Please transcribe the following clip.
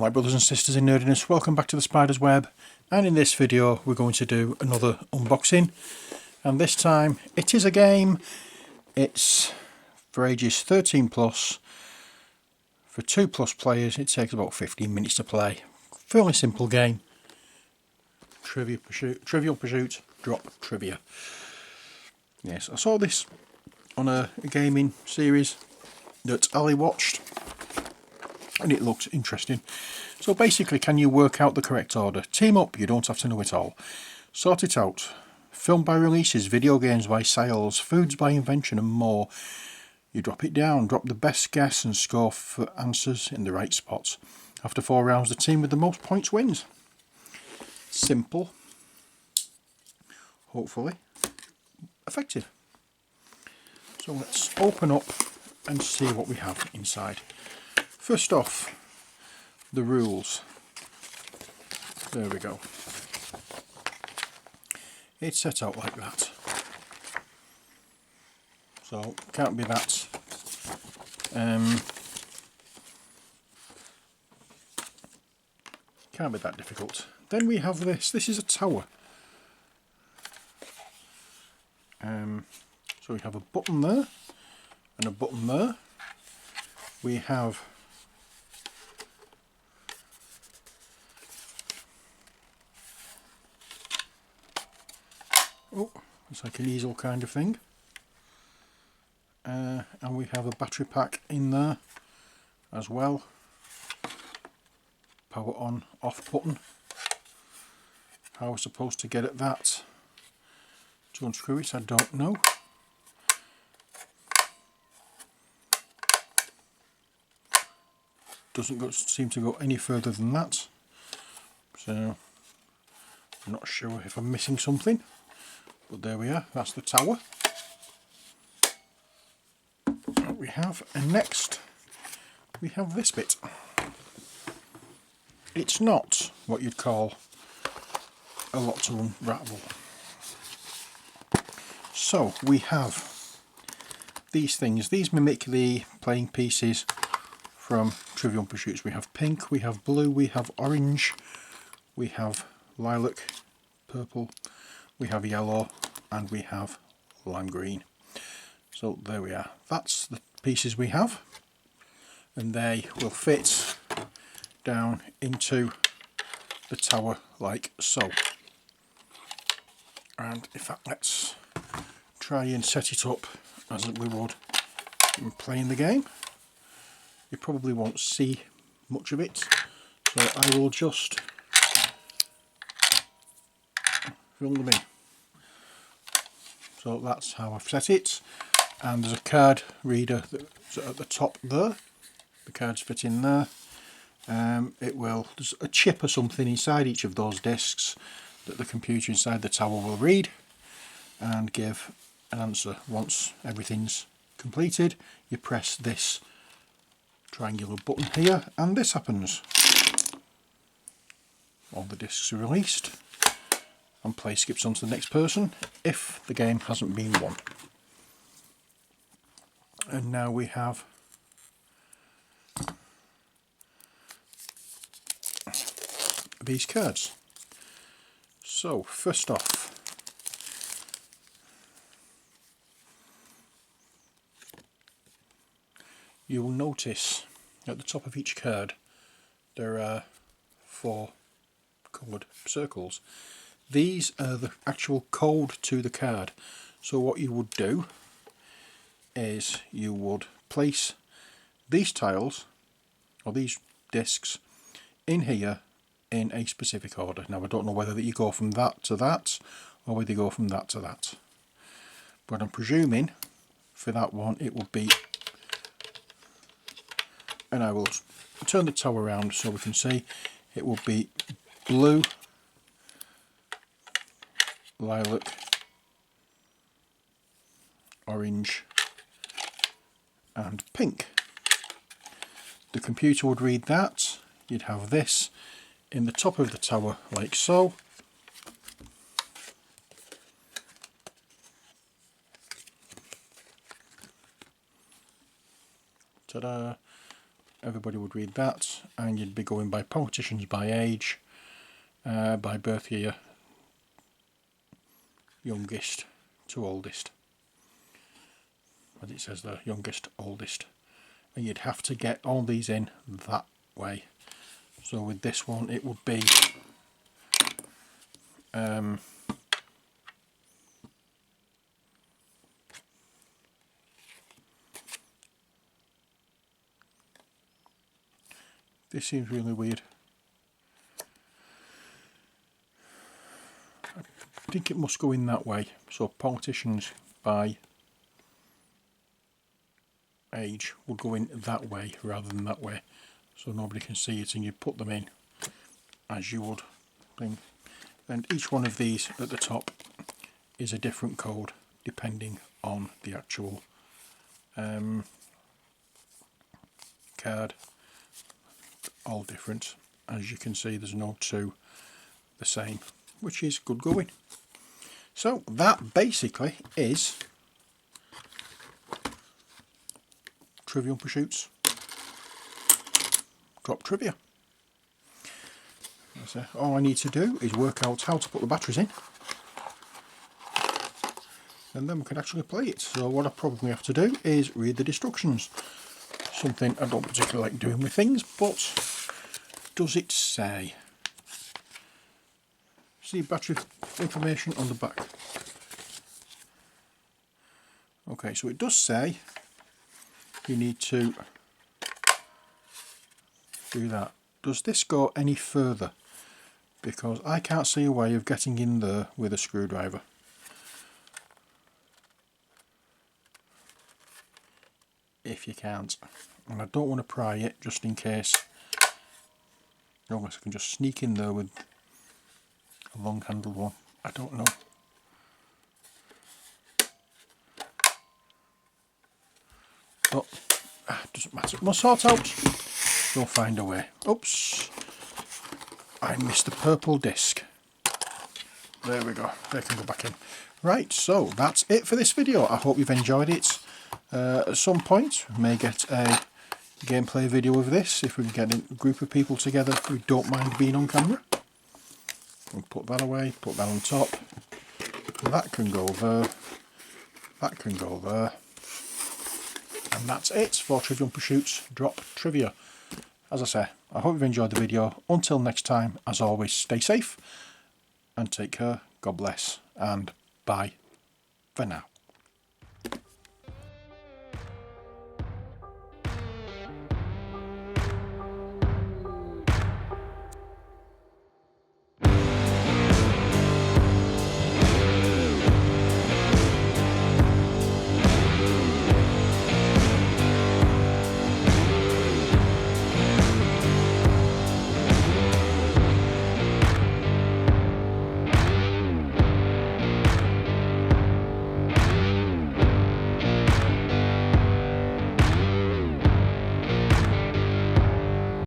my brothers and sisters in nerdiness, welcome back to the Spider's Web, and in this video we're going to do another unboxing, and this time it is a game. It's for ages 13 plus, for 2 plus players. It takes about 15 minutes to play. Fairly simple game. Trivial Pirsuuts Drop Trivia. Yes, I saw this on a gaming series that Ali watched, and it looked interesting. So basically, can you work out the correct order? Team up, you don't have to know it all. Sort it out. Film by releases, video games by sales, foods by invention and more. You drop it down, drop the best guess and score for answers in the right spots. After 4 rounds, the team with the most points wins. Simple. Hopefully effective. So let's open up and see what we have inside. First off, the rules. There we go. It's set out like that. So can't be that can't be that difficult. Then we have this. This is a tower. So we have a button there and a button there. We have it's like an easel kind of thing. And we have a battery pack in there as well. Power on, off button. How we're supposed to get at that to unscrew it, I don't know. Doesn't seem to go any further than that. So I'm not sure if I'm missing something. But there we are, that's the tower that we have. And next we have this bit. It's not what you'd call a lot to unravel. So we have these things. These mimic the playing pieces from Trivial Pirsuuts. We have pink, we have blue, we have orange, we have lilac, purple, we have yellow, and we have lime green. So there we are. That's the pieces we have, and they will fit down into the tower like so. And in fact, let's try and set it up as we would in playing the game. You probably won't see much of it, so I will just fill them in. So that's how I've set it, and there's a card reader that's at the top there. The cards fit in there. There's a chip or something inside each of those discs that the computer inside the tower will read and give an answer. Once everything's completed, you press this triangular button here and this happens. All the discs are released and play skips on to the next person if the game hasn't been won. And now we have these cards. So first off, you will notice at the top of each card there are 4 coloured circles. These are the actual code to the card. So what you would do is you would place these tiles or these discs in here in a specific order. Now I don't know whether that you go from that to that or whether you go from that to that, but I'm presuming for that one it will be, and I will turn the tower around so we can see, it will be blue, lilac, orange and pink. The computer would read that. You'd have this in the top of the tower like so. Ta-da! everybody would read that, and you'd be going by politicians by age, by birth year, youngest to oldest. As it says there, youngest, oldest. And you'd have to get all these in that way. So with this one it would be this seems really weird. I think it must go in that way. So politicians by age would go in that way rather than that way, so nobody can see it, and you put them in as you would think. And each one of these at the top is a different code depending on the actual card. All different. As you can see, there's no two the same, which is good going. So that basically is Trivial Pirsuuts Drop Trivia. So all I need to do is work out how to put the batteries in, and then we can actually play it. So what I probably have to do is read the instructions. Something I don't particularly like doing with things, but does it say? See battery information on the back. Okay, so it does say you need to do that. Does this go any further? Because I can't see a way of getting in there with a screwdriver. If you can't. And I don't want to pry it just in case. Unless I can just sneak in there with a long handled one. I don't know. But doesn't matter. We'll sort out. We'll find a way. Oops. I missed the purple disc. There we go. They can go back in. Right, so that's it for this video. I hope you've enjoyed it. At some point, we may get a gameplay video of this if we can get a group of people together who don't mind being on camera. We'll put that away, put that on top. That can go there. That can go there. And that's it for Trivial Pirsuuts Drop Trivia. As I say, I hope you've enjoyed the video. Until next time, as always, stay safe and take care. God bless, and bye for now.